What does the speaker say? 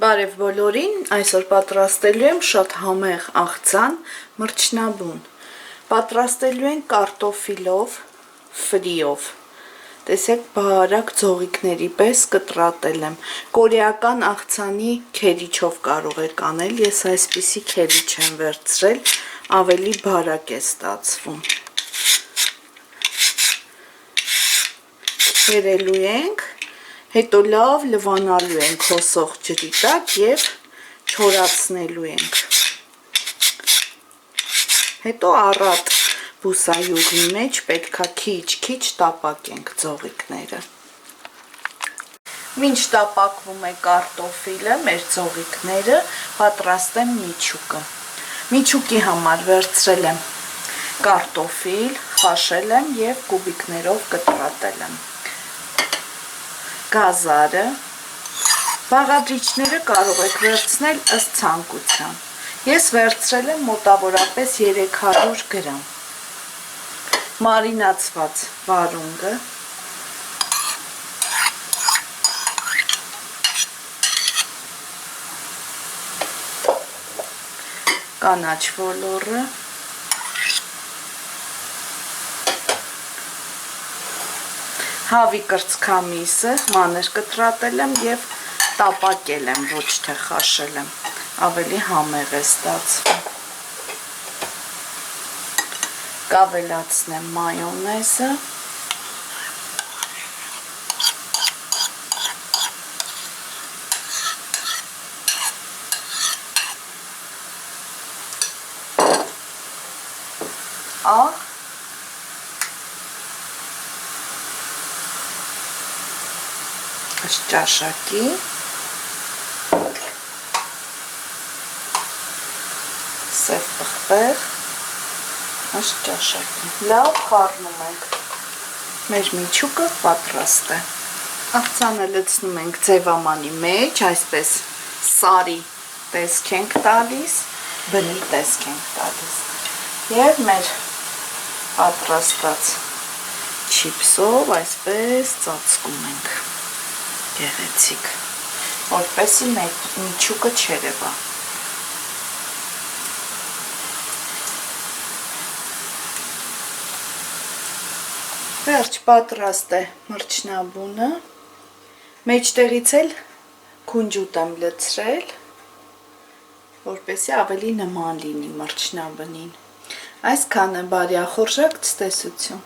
Բարև բոլորին, այսօր պատրաստելու եմ շատ համեղ աղցան մրջնաբուն։ Պատրաստելու ենք կարտոֆիլով, ֆրիով։ Տեսեք, բարակ ձողիկների պես կտրատել եմ։ Կորեական աղցանի քերիչով կարող եք անել, ես այսպիսի քերիչ եմ վերցրել, ավելի բարակ է ստացվում։ Քերելու ենք, հետո լավ լվանալու ենք հոսող ջրի տակ և չորացնելու ենք։ Հետո առատ բուսայուղի մեջ պետքա քիչ-քիչ տապակենք ձողիկները։ Մինչ տապակվում է կարտոֆիլը, մեր ձողիկները, պատրաստեմ միջուկը։ Միջուկի համար վերցրել եմ կարտոֆիլ, խաշել եմ և կուբիկներով կտրատել եմ։ Գազարը, բաղադրիչները կարող եք վերցնել ըստ ցանկության։ Ես վերցրել եմ մոտավորապես 300 գրամ։ Մարինացված վարունգը, կանաչ ոլորը, հավի կրծքամիսը մանր կտրատել եմ և տապակել եմ, ոչ թե խաշել եմ, ավելի համեղ է ստացվում։ Կավելացնեմ մայոնեզը, աղ, ըստ ճաշակի, սև պղպեղ, ըստ ճաշակի։ Լավ խառնում ենք։ Մեր միջուկը պատրաստ է։ Աղցանը լցնում ենք ձևամանի մեջ, այսպես սարի տեսք ենք տալիս, բնի տեսք ենք տալիս։ Եվ մեր պատրաստած չիպսով այսպես ծածկում ենք։ Գեղեցիկ, որպեսզի միջուկը չերևա։ Վերջ պատրաստ է մրջնաբունը, մեջտեղից էլ քունջուտ եմ լցրել, որպեսզի ավելի նման լինի մրջնաբնին։ Այսքանը, բարյախորժակ ցտեսություն։